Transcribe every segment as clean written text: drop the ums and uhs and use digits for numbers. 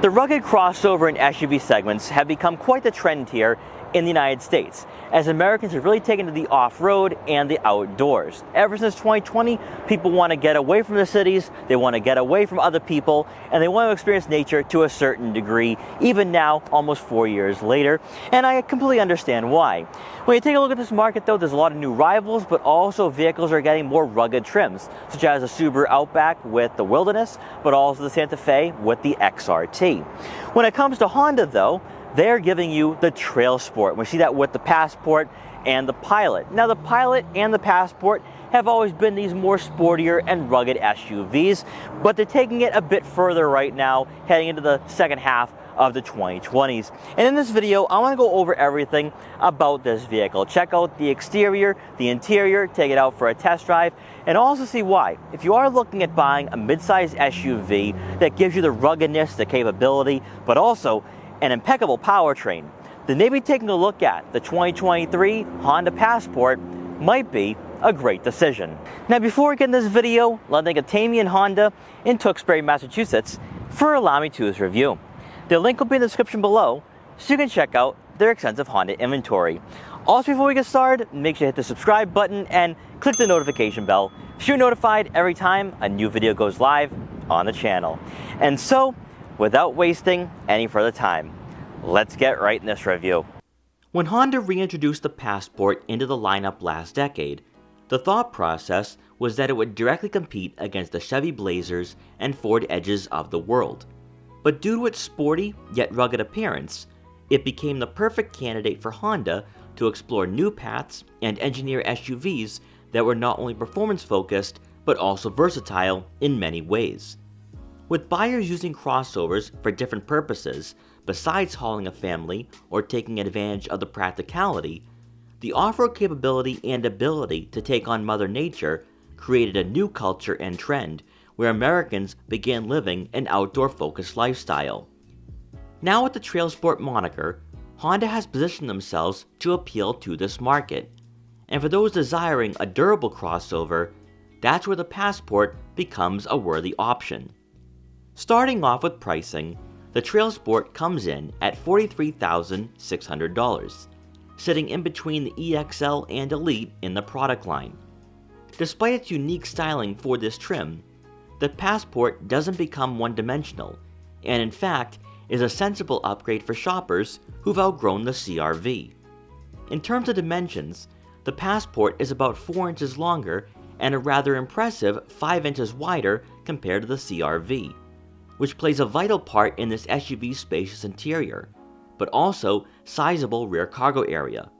The rugged crossover and SUV segments have become quite the trend here in the United States, as Americans have really taken to the off-road and the outdoors. Ever since 2020, people want to get away from the cities, they want to get away from other people, and they want to experience nature to a certain degree, even now, almost 4 years later, and I completely understand why. When you take a look at this market though, there's a lot of new rivals, but also vehicles are getting more rugged trims, such as the Subaru Outback with the Wilderness, but also the Santa Fe with the XRT. When it comes to Honda though, they're giving you the TrailSport. We see that with the Passport and the Pilot. Now the Pilot and the Passport have always been these more sportier and rugged SUVs, but they're taking it a bit further right now, heading into the second half of the 2020s. And in this video, I want to go over everything about this vehicle. Check out the exterior, the interior, take it out for a test drive, and also see why. If you are looking at buying a mid-size SUV that gives you the ruggedness, the capability, but also an impeccable powertrain, then maybe taking a look at the 2023 Honda Passport might be a great decision. Now before we get in this video, I'd like to thank Tamian Honda in Tewksbury, Massachusetts for allowing me to do this review. The link will be in the description below so you can check out their extensive Honda inventory. Also, before we get started, make sure to hit the subscribe button and click the notification bell so you're notified every time a new video goes live on the channel. And so, without wasting any further time, let's get right in this review. When Honda reintroduced the Passport into the lineup last decade, the thought process was that it would directly compete against the Chevy Blazers and Ford Edges of the world. But due to its sporty yet rugged appearance, it became the perfect candidate for Honda to explore new paths and engineer SUVs that were not only performance-focused but also versatile in many ways. With buyers using crossovers for different purposes besides hauling a family or taking advantage of the practicality, the off-road capability and ability to take on Mother Nature created a new culture and trend where Americans began living an outdoor-focused lifestyle. Now with the TrailSport moniker, Honda has positioned themselves to appeal to this market. And for those desiring a durable crossover, that's where the Passport becomes a worthy option. Starting off with pricing, the TrailSport comes in at $43,600, sitting in between the EXL and Elite in the product line. Despite its unique styling for this trim, the Passport doesn't become one-dimensional, and in fact is a sensible upgrade for shoppers who've outgrown the CR-V. In terms of dimensions, the Passport is about 4 inches longer and a rather impressive 5 inches wider compared to the CR-V, which plays a vital part in this SUV's spacious interior, but also sizable rear cargo area.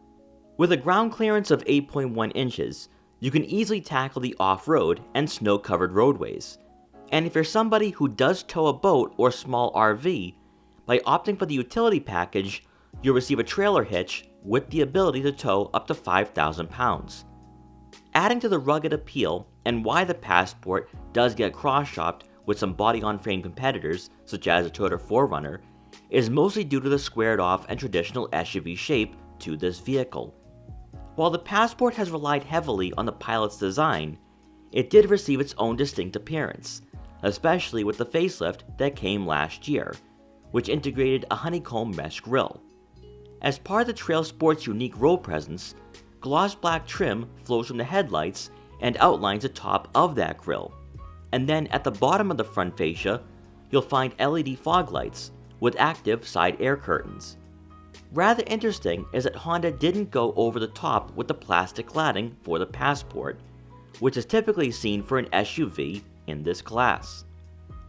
With a ground clearance of 8.1 inches, you can easily tackle the off-road and snow-covered roadways. And if you're somebody who does tow a boat or small RV, by opting for the utility package, you'll receive a trailer hitch with the ability to tow up to 5,000 pounds. Adding to the rugged appeal and why the Passport does get cross-shopped with some body-on-frame competitors, such as the Toyota 4Runner, is mostly due to the squared-off and traditional SUV shape to this vehicle. While the Passport has relied heavily on the Pilot's design, it did receive its own distinct appearance, especially with the facelift that came last year, which integrated a honeycomb mesh grille. As part of the TrailSport's unique road presence, gloss black trim flows from the headlights and outlines the top of that grille. And then at the bottom of the front fascia, you'll find LED fog lights with active side air curtains. Rather interesting is that Honda didn't go over the top with the plastic cladding for the Passport, which is typically seen for an SUV in this class.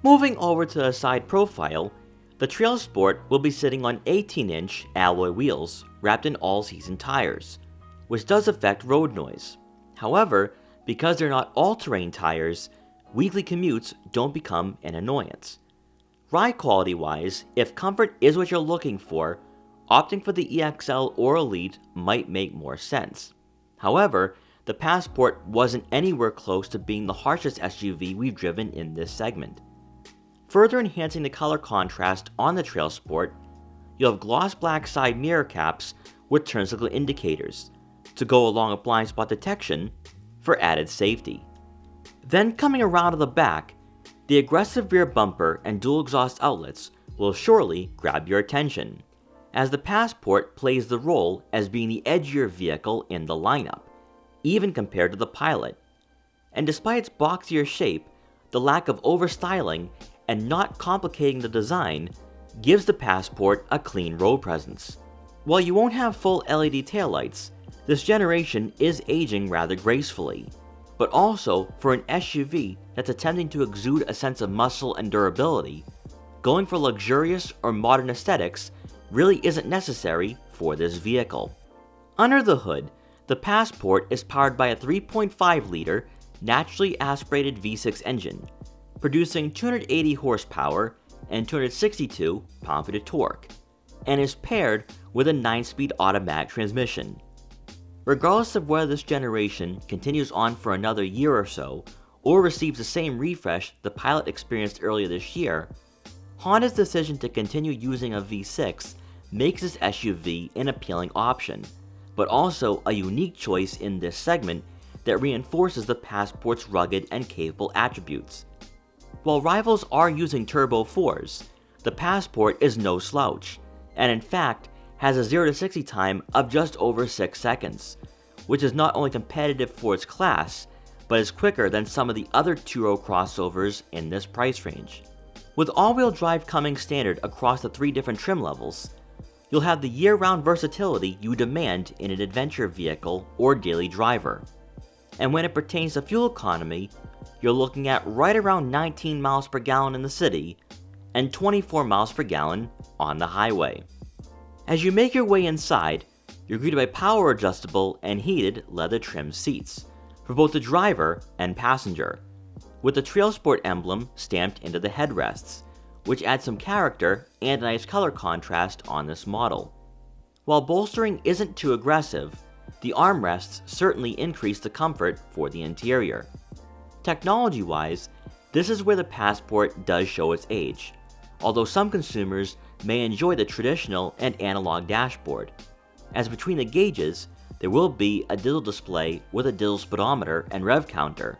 Moving over to the side profile, the TrailSport will be sitting on 18-inch alloy wheels wrapped in all-season tires, which does affect road noise. However, because they're not all-terrain tires, weekly commutes don't become an annoyance. Ride quality wise, if comfort is what you're looking for, opting for the EXL or Elite might make more sense. However, the Passport wasn't anywhere close to being the harshest SUV we've driven in this segment. Further enhancing the color contrast on the TrailSport, you'll have gloss black side mirror caps with turn signal indicators to go along with blind spot detection for added safety. Then coming around to the back, the aggressive rear bumper and dual exhaust outlets will surely grab your attention, as the Passport plays the role as being the edgier vehicle in the lineup, even compared to the Pilot. And despite its boxier shape, the lack of overstyling and not complicating the design gives the Passport a clean road presence. While you won't have full LED taillights, this generation is aging rather gracefully, but also for an SUV that's attempting to exude a sense of muscle and durability, going for luxurious or modern aesthetics really isn't necessary for this vehicle. Under the hood, the Passport is powered by a 3.5-liter naturally aspirated V6 engine, producing 280 horsepower and 262 pound-feet of torque, and is paired with a 9-speed automatic transmission. Regardless of whether this generation continues on for another year or so, or receives the same refresh the Pilot experienced earlier this year, Honda's decision to continue using a V6 makes this SUV an appealing option, but also a unique choice in this segment that reinforces the Passport's rugged and capable attributes. While rivals are using Turbo 4s, the Passport is no slouch, and in fact has a 0 to 60 time of just over 6 seconds, which is not only competitive for its class, but is quicker than some of the other two-row crossovers in this price range. With all-wheel drive coming standard across the 3 different trim levels, you'll have the year-round versatility you demand in an adventure vehicle or daily driver. And when it pertains to fuel economy, you're looking at right around 19 miles per gallon in the city and 24 miles per gallon on the highway. As you make your way inside, you're greeted by power adjustable and heated leather trimmed seats for both the driver and passenger, with the TrailSport emblem stamped into the headrests, which adds some character and a nice color contrast on this model. While bolstering isn't too aggressive, the armrests certainly increase the comfort for the interior. Technology-wise, this is where the Passport does show its age, although some consumers may enjoy the traditional and analog dashboard, as between the gauges there will be a digital display with a digital speedometer and rev counter,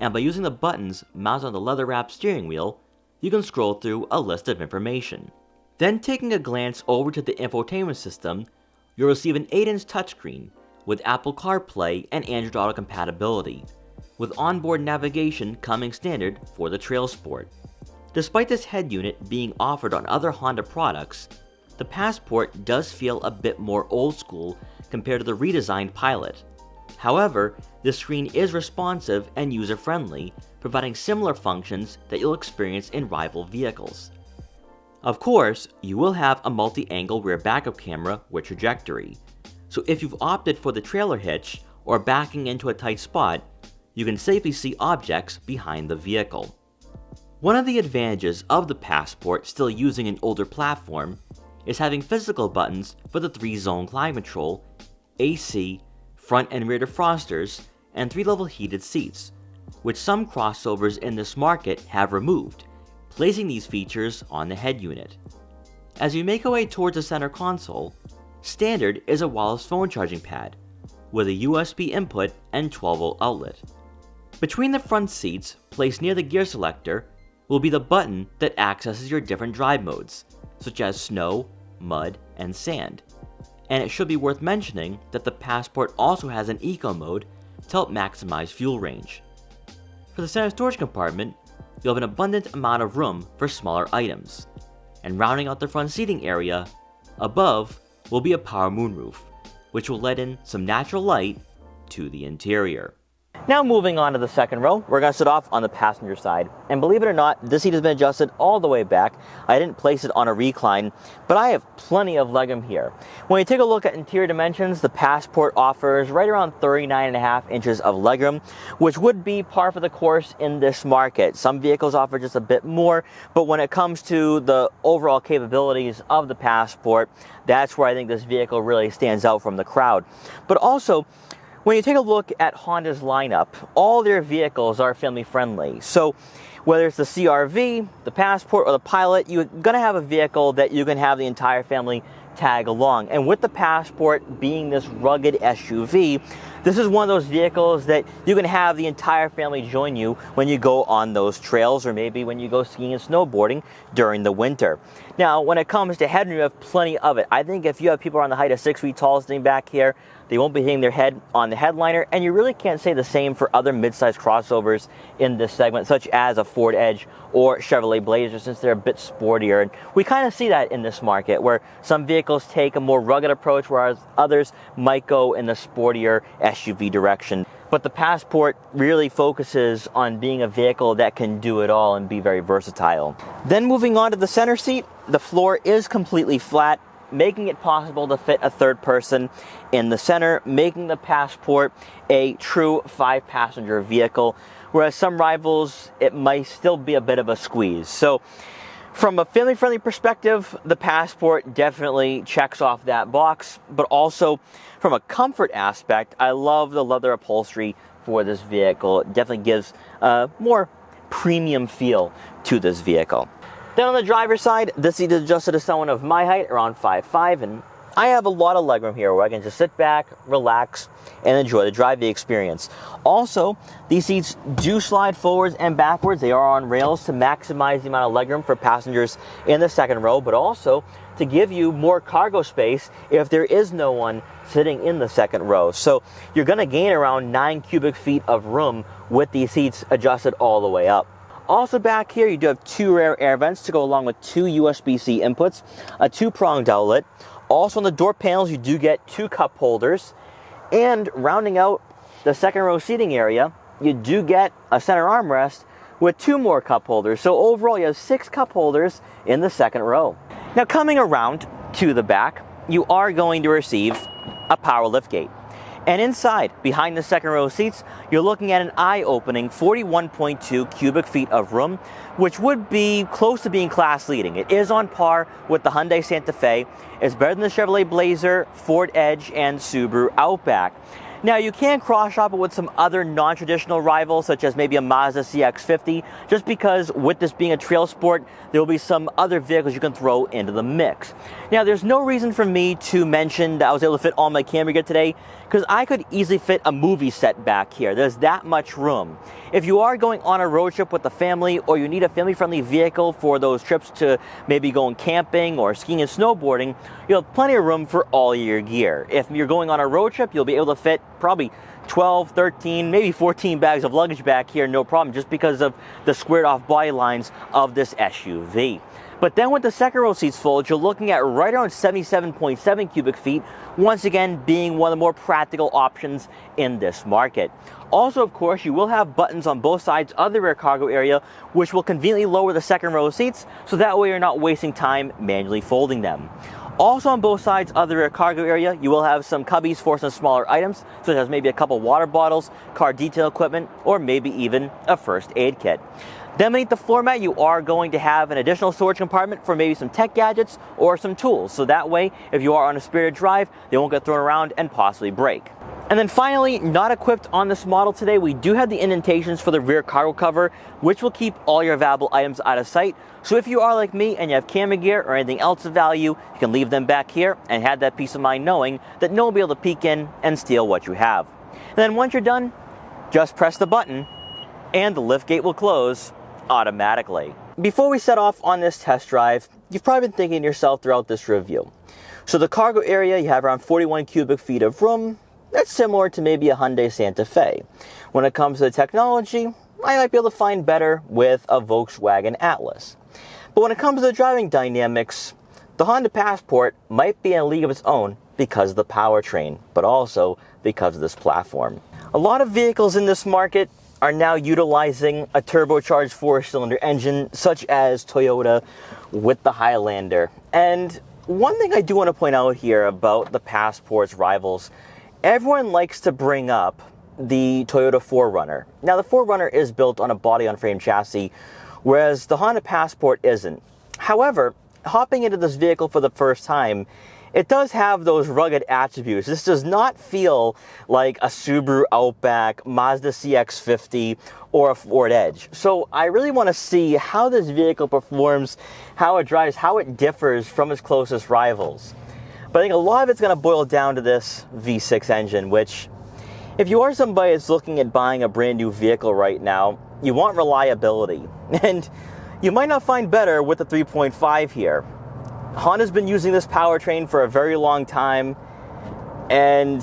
and by using the buttons mounted on the leather-wrapped steering wheel, you can scroll through a list of information. Then taking a glance over to the infotainment system, you'll receive an 8-inch touchscreen with Apple CarPlay and Android Auto compatibility, with onboard navigation coming standard for the TrailSport. Despite this head unit being offered on other Honda products, the Passport does feel a bit more old school compared to the redesigned Pilot. However, the screen is responsive and user-friendly, providing similar functions that you'll experience in rival vehicles. Of course, you will have a multi-angle rear backup camera with trajectory, so if you've opted for the trailer hitch or backing into a tight spot, you can safely see objects behind the vehicle. One of the advantages of the Passport still using an older platform is having physical buttons for the 3-zone climate control, AC, front and rear defrosters, and 3-level heated seats, which some crossovers in this market have removed, placing these features on the head unit. As you make your way towards the center console, standard is a wireless phone charging pad, with a USB input and 12-volt outlet. Between the front seats, placed near the gear selector, will be the button that accesses your different drive modes, such as snow, mud, and sand. And it should be worth mentioning that the Passport also has an eco mode to help maximize fuel range. For the center storage compartment, you'll have an abundant amount of room for smaller items. And rounding out the front seating area, above will be a power moonroof, which will let in some natural light to the interior. Now moving on to the second row, we're going to sit off on the passenger side. And believe it or not, this seat has been adjusted all the way back. I didn't place it on a recline, but I have plenty of legroom here. When you take a look at interior dimensions, the Passport offers right around 39.5 inches of legroom, which would be par for the course in this market. Some vehicles offer just a bit more, but when it comes to the overall capabilities of the Passport, that's where I think this vehicle really stands out from the crowd. But also, when you take a look at Honda's lineup, all their vehicles are family friendly. So whether it's the CR-V, the Passport, or the Pilot, you're going to have a vehicle that you can have the entire family tag along. And with the Passport being this rugged SUV, This is one of those vehicles that you can have the entire family join you when you go on those trails, or maybe when you go skiing and snowboarding during the winter. Now, when it comes to headroom, you have plenty of it. I think if you have people around the height of 6 feet tall sitting back here, they won't be hitting their head on the headliner, and you really can't say the same for other mid-sized crossovers in this segment, such as a Ford Edge or Chevrolet Blazer, since they're a bit sportier. And we kind of see that in this market, where some vehicles take a more rugged approach, whereas others might go in the sportier SUV direction. But the Passport really focuses on being a vehicle that can do it all and be very versatile. Then moving on to the center seat, the floor is completely flat, making it possible to fit a third person in the center, making the Passport a true 5-passenger vehicle, whereas some rivals, it might still be a bit of a squeeze. So from a family-friendly perspective, the Passport definitely checks off that box, but also from a comfort aspect, I love the leather upholstery for this vehicle. It definitely gives a more premium feel to this vehicle. Then on the driver's side, this seat is adjusted to someone of my height, around 5'5", and I have a lot of legroom here where I can just sit back, relax, and enjoy the driving experience. Also, these seats do slide forwards and backwards. They are on rails to maximize the amount of legroom for passengers in the second row, but also to give you more cargo space if there is no one sitting in the second row. So you're going to gain around 9 cubic feet of room with these seats adjusted all the way up. Also back here, you do have 2 rear air vents to go along with 2 USB-C inputs, a 2-pronged outlet. Also on the door panels, you do get 2 cup holders. And rounding out the second row seating area, you do get a center armrest with 2 more cup holders. So overall, you have 6 cup holders in the second row. Now coming around to the back, you are going to receive a power liftgate. And inside, behind the second row seats, you're looking at an eye-opening 41.2 cubic feet of room, which would be close to being class leading. It is on par with the Hyundai Santa Fe. It's better than the Chevrolet Blazer, Ford Edge, and Subaru Outback. Now, you can cross-shop it with some other non-traditional rivals, such as maybe a Mazda CX-50, just because with this being a trail sport, there will be some other vehicles you can throw into the mix. Now, there's no reason for me to mention that I was able to fit all my camera gear today, because I could easily fit a movie set back here. There's that much room. If you are going on a road trip with the family, or you need a family-friendly vehicle for those trips to maybe going camping or skiing and snowboarding, you'll have plenty of room for all your gear. If you're going on a road trip, you'll be able to fit probably 12, 13, maybe 14 bags of luggage back here, no problem, just because of the squared off body lines of this SUV. But then with the second row seats folded, you're looking at right around 77.7 cubic feet, once again being one of the more practical options in this market. Also, of course, you will have buttons on both sides of the rear cargo area, which will conveniently lower the second row seats, so that way you're not wasting time manually folding them. Also on both sides of the rear cargo area, you will have some cubbies for some smaller items, such as maybe a couple water bottles, car detail equipment, or maybe even a first aid kit. Then beneath the floor mat, you are going to have an additional storage compartment for maybe some tech gadgets or some tools. So that way, if you are on a spirited drive, they won't get thrown around and possibly break. And then finally, not equipped on this model today, we do have the indentations for the rear cargo cover, which will keep all your valuable items out of sight. So if you are like me and you have camera gear or anything else of value, you can leave them back here and have that peace of mind knowing that no one will be able to peek in and steal what you have. And then once you're done, just press the button and the liftgate will close automatically. Before we set off on this test drive, you've probably been thinking to yourself throughout this review. So the cargo area, you have around 41 cubic feet of room. That's similar to maybe a Hyundai Santa Fe. When it comes to the technology, I might be able to find better with a Volkswagen Atlas. But when it comes to the driving dynamics, the Honda Passport might be in a league of its own because of the powertrain, but also because of this platform. A lot of vehicles in this market are now utilizing a turbocharged 4-cylinder engine, such as Toyota with the Highlander. And one thing I do want to point out here about the Passport's rivals, everyone likes to bring up the Toyota 4Runner. Now, the 4Runner is built on a body-on-frame chassis, whereas the Honda Passport isn't. However, hopping into this vehicle for the first time, it does have those rugged attributes. This does not feel like a Subaru Outback, Mazda CX-50, or a Ford Edge. So I really want to see how this vehicle performs, how it drives, how it differs from its closest rivals. But I think a lot of it's going to boil down to this V6 engine, which If you are somebody that's looking at buying a brand new vehicle right now, you want reliability, and you might not find better with the 3.5 here. Honda's been using this powertrain for a very long time, and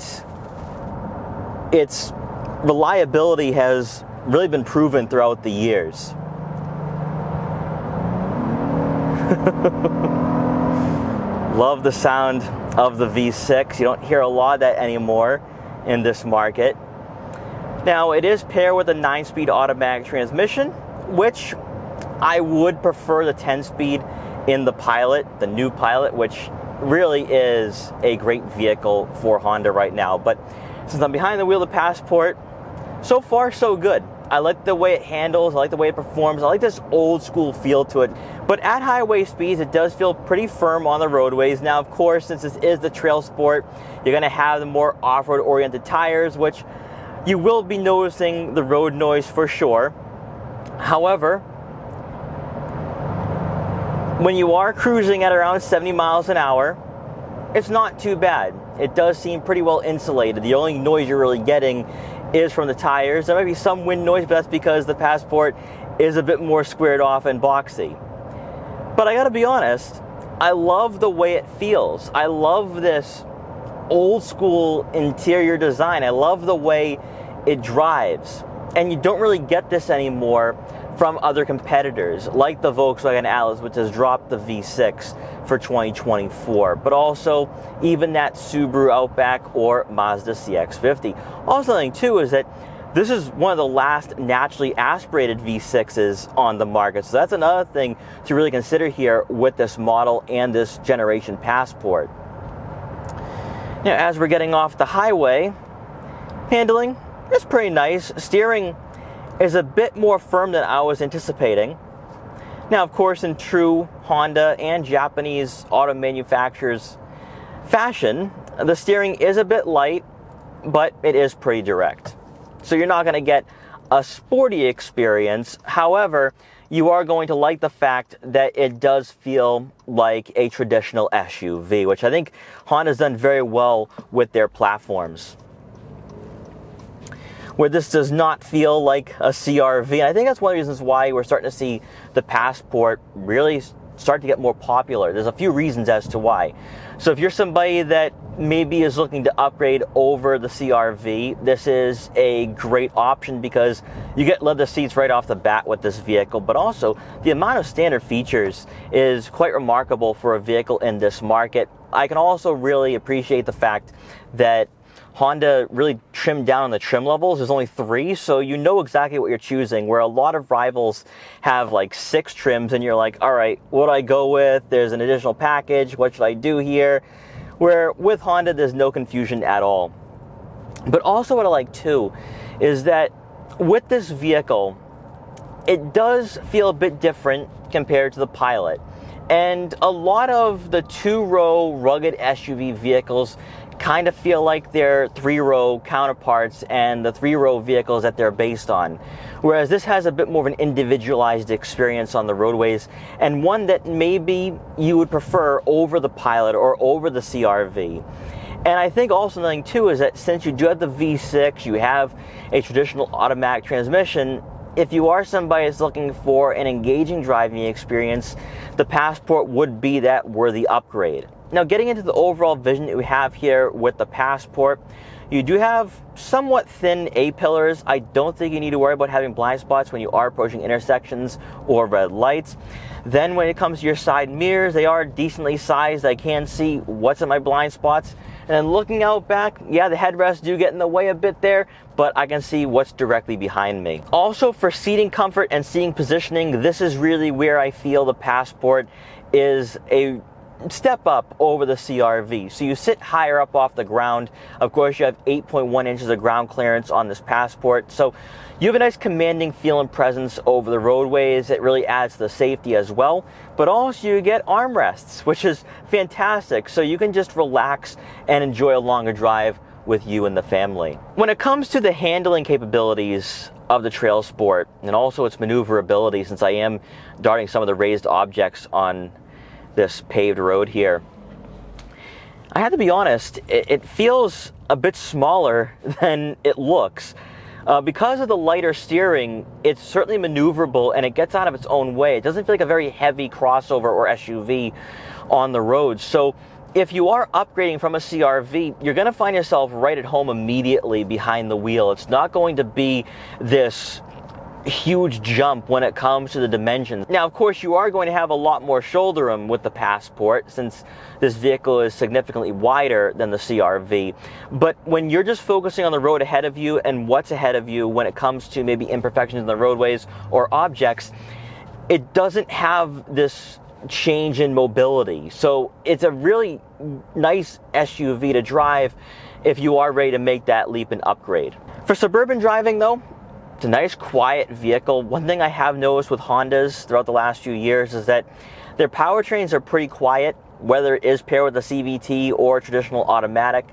its reliability has really been proven throughout the years. Love the sound of the V6. You don't hear a lot of that anymore in this market. Now, it is paired with a 9-speed automatic transmission, which I would prefer the 10-speed in the Pilot, the new Pilot, which really is a great vehicle for Honda right now. But since I'm behind the wheel of the Passport, so far so good. I like the way it handles, I like the way it performs, I like this old school feel to it. But at highway speeds, it does feel pretty firm on the roadways. Now, of course, since this is the TrailSport, you're going to have the more off-road oriented tires, which you will be noticing the road noise for sure. However, when you are cruising at around 70 miles an hour, it's not too bad. It does seem pretty well insulated. The only noise you're really getting is from the tires. There might be some wind noise, but that's because the Passport is a bit more squared off and boxy. But I gotta be honest, I love the way it feels. I love this old school interior design. I love the way it drives. And you don't really get this anymore from other competitors, like the Volkswagen Atlas, which has dropped the V6 for 2024, but also even that Subaru Outback or Mazda CX-50. Also, the thing too is that this is one of the last naturally aspirated V6s on the market, so that's another thing to really consider here with this model and this generation Passport. Now, as we're getting off the highway, handling is pretty nice. Steering is a bit more firm than I was anticipating. Now, of course, in true Honda and Japanese auto manufacturers fashion, the steering is a bit light, but it is pretty direct. So you're not going to get a sporty experience. However, you are going to like the fact that it does feel like a traditional SUV, which I think Honda's done very well with their platforms, where this does not feel like a CR-V. And I think that's one of the reasons why we're starting to see the Passport really start to get more popular. There's a few reasons as to why. So if you're somebody that maybe is looking to upgrade over the CR-V, this is a great option because you get leather seats right off the bat with this vehicle, but also the amount of standard features is quite remarkable for a vehicle in this market. I can also really appreciate the fact that Honda really trimmed down on the trim levels. There's only 3, so you know exactly what you're choosing, where a lot of rivals have like 6 trims and you're like, all right, what do I go with? There's an additional package. What should I do here? Where with Honda, there's no confusion at all. But also what I like too is that with this vehicle, it does feel a bit different compared to the Pilot. And a lot of the 2-row rugged SUV vehicles kind of feel like their 3-row counterparts and the 3-row vehicles that they're based on. Whereas this has a bit more of an individualized experience on the roadways, and one that maybe you would prefer over the Pilot or over the CR-V. And I think also another thing too is that since you do have the V6, you have a traditional automatic transmission, if you are somebody that's looking for an engaging driving experience, the Passport would be that worthy upgrade. Now, getting into the overall vision that we have here with the Passport, you do have somewhat thin A-pillars. I don't think you need to worry about having blind spots when you are approaching intersections or red lights. Then when it comes to your side mirrors, they are decently sized. I can see what's in my blind spots. And then looking out back, yeah, the headrests do get in the way a bit there, but I can see what's directly behind me. Also, for seating comfort and seating positioning, this is really where I feel the Passport is a step up over the CR-V. So you sit higher up off the ground. Of course, you have 8.1 inches of ground clearance on this Passport. So you have a nice commanding feel and presence over the roadways. It really adds to the safety as well. But also you get armrests, which is fantastic. So you can just relax and enjoy a longer drive with you and the family. When it comes to the handling capabilities of the TrailSport and also its maneuverability, since I am darting some of the raised objects on this paved road here, I have to be honest, it feels a bit smaller than it looks. Because of the lighter steering, it's certainly maneuverable and it gets out of its own way. It doesn't feel like a very heavy crossover or SUV on the road. So if you are upgrading from a CR-V, you're going to find yourself right at home immediately behind the wheel. It's not going to be this huge jump when it comes to the dimensions. Now, of course, you are going to have a lot more shoulder room with the Passport since this vehicle is significantly wider than the CR-V. But when you're just focusing on the road ahead of you and what's ahead of you when it comes to maybe imperfections in the roadways or objects, it doesn't have this change in mobility. So it's a really nice SUV to drive if you are ready to make that leap and upgrade. For suburban driving though, it's a nice quiet vehicle. One thing I have noticed with Hondas throughout the last few years is that their powertrains are pretty quiet, whether it is paired with a CVT or traditional automatic.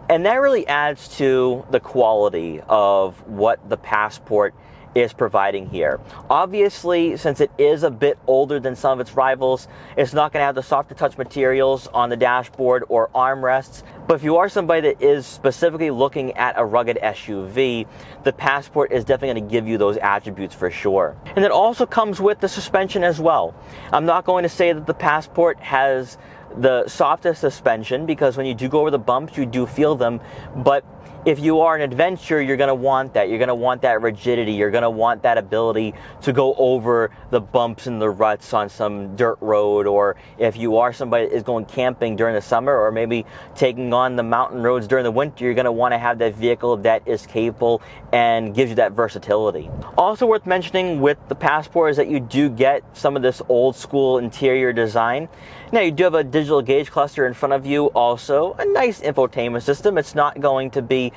And that really adds to the quality of what the Passport is providing here. Obviously, since it is a bit older than some of its rivals, it's not going to have the softer touch materials on the dashboard or armrests. But if you are somebody that is specifically looking at a rugged SUV, the Passport is definitely going to give you those attributes for sure. And it also comes with the suspension as well. I'm not going to say that the Passport has the softest suspension, because when you do go over the bumps, you do feel them. But if you are an adventurer, you're going to want that. You're going to want that rigidity. You're going to want that ability to go over the bumps and the ruts on some dirt road. Or if you are somebody that is going camping during the summer, or maybe taking on the mountain roads during the winter, you're going to want to have that vehicle that is capable and gives you that versatility. Also worth mentioning with the Passport is that you do get some of this old school interior design. Now, you do have a digital gauge cluster in front of you, also a nice infotainment system. It's not going to be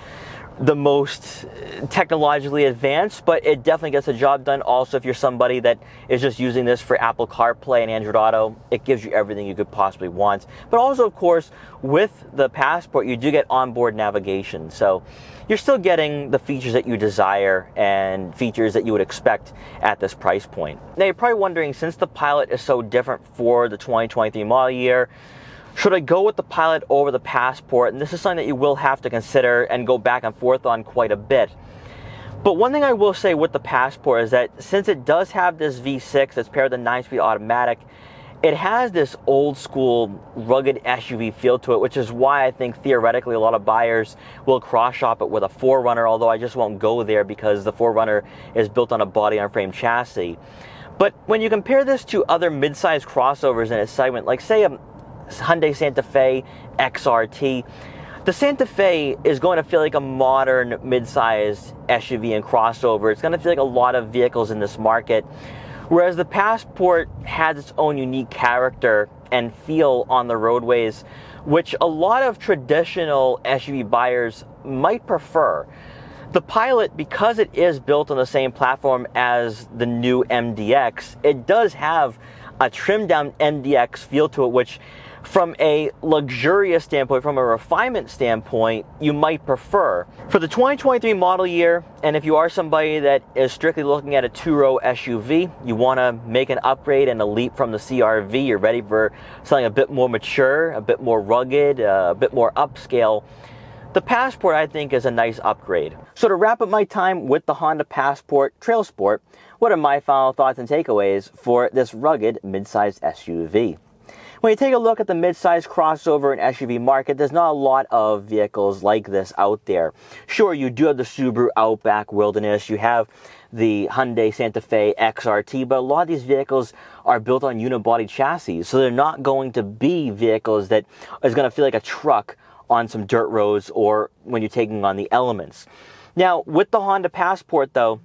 the most technologically advanced, but it definitely gets the job done. Also, if you're somebody that is just using this for Apple CarPlay and Android Auto, it gives you everything you could possibly want. But also, of course, with the Passport, you do get onboard navigation. So you're still getting the features that you desire and features that you would expect at this price point. Now, you're probably wondering, since the Pilot is so different for the 2023 model year, should I go with the Pilot over the Passport? And this is something that you will have to consider and go back and forth on quite a bit. But one thing I will say with the Passport is that since it does have this V6 that's paired with a 9-speed automatic, it has this old school rugged SUV feel to it, which is why I think theoretically a lot of buyers will cross-shop it with a 4Runner, although I just won't go there because the 4Runner is built on a body-on-frame chassis. But when you compare this to other mid-size crossovers in its segment, like say a Hyundai Santa Fe XRT, the Santa Fe is going to feel like a modern mid-sized SUV and crossover. It's going to feel like a lot of vehicles in this market, whereas the Passport has its own unique character and feel on the roadways, which a lot of traditional SUV buyers might prefer. The Pilot, because it is built on the same platform as the new MDX, it does have a trimmed down MDX feel to it, which from a luxurious standpoint, from a refinement standpoint, you might prefer. For the 2023 model year, and if you are somebody that is strictly looking at a two-row SUV, you want to make an upgrade and a leap from the CR-V, you're ready for something a bit more mature, a bit more rugged, a bit more upscale, the Passport, I think, is a nice upgrade. So to wrap up my time with the Honda Passport TrailSport, what are my final thoughts and takeaways for this rugged mid-sized SUV? When you take a look at the mid-size crossover and SUV market, there's not a lot of vehicles like this out there. Sure, you do have the Subaru Outback Wilderness, you have the Hyundai Santa Fe XRT, but a lot of these vehicles are built on unibody chassis, so they're not going to be vehicles that is going to feel like a truck on some dirt roads or when you're taking on the elements. Now, with the Honda Passport though,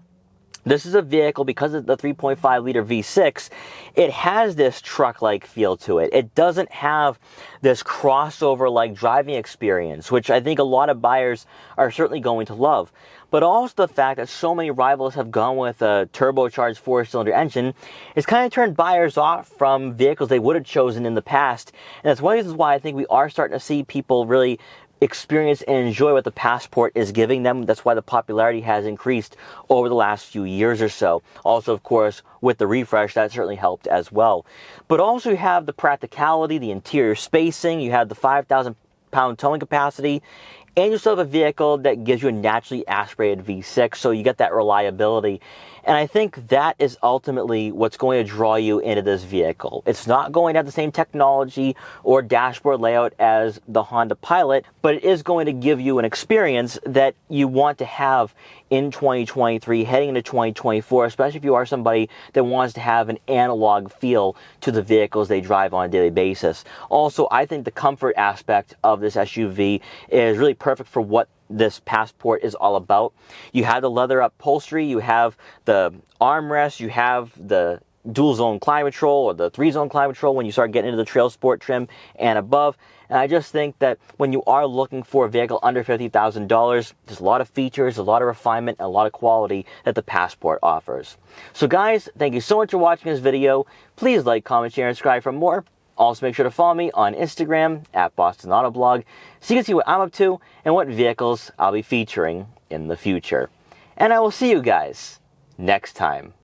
this is a vehicle, because of the 3.5 liter V6, it has this truck-like feel to it. It doesn't have this crossover-like driving experience, which I think a lot of buyers are certainly going to love. But also the fact that so many rivals have gone with a turbocharged 4-cylinder engine has kind of turned buyers off from vehicles they would have chosen in the past. And that's one of the reasons why I think we are starting to see people really experience and enjoy what the Passport is giving them. That's why the popularity has increased over the last few years or so. Also, of course, with the refresh, that certainly helped as well. But also you have the practicality, the interior spacing, you have the 5,000 pound towing capacity, and you still have a vehicle that gives you a naturally aspirated V6, so you get that reliability. And I think that is ultimately what's going to draw you into this vehicle. It's not going to have the same technology or dashboard layout as the Honda Pilot, but it is going to give you an experience that you want to have in 2023, heading into 2024, especially if you are somebody that wants to have an analog feel to the vehicles they drive on a daily basis. Also, I think the comfort aspect of this SUV is really perfect for what this Passport is all about. You have the leather upholstery, you have the armrest, you have the dual zone climate control or the 3-zone climate control when you start getting into the TrailSport trim and above. And I just think that when you are looking for a vehicle under $50,000, there's a lot of features, a lot of refinement, and a lot of quality that the Passport offers. So guys, thank you so much for watching this video. Please like, comment, share, and subscribe for more. Also, make sure to follow me on Instagram at Boston Autoblog so you can see what I'm up to and what vehicles I'll be featuring in the future. And I will see you guys next time.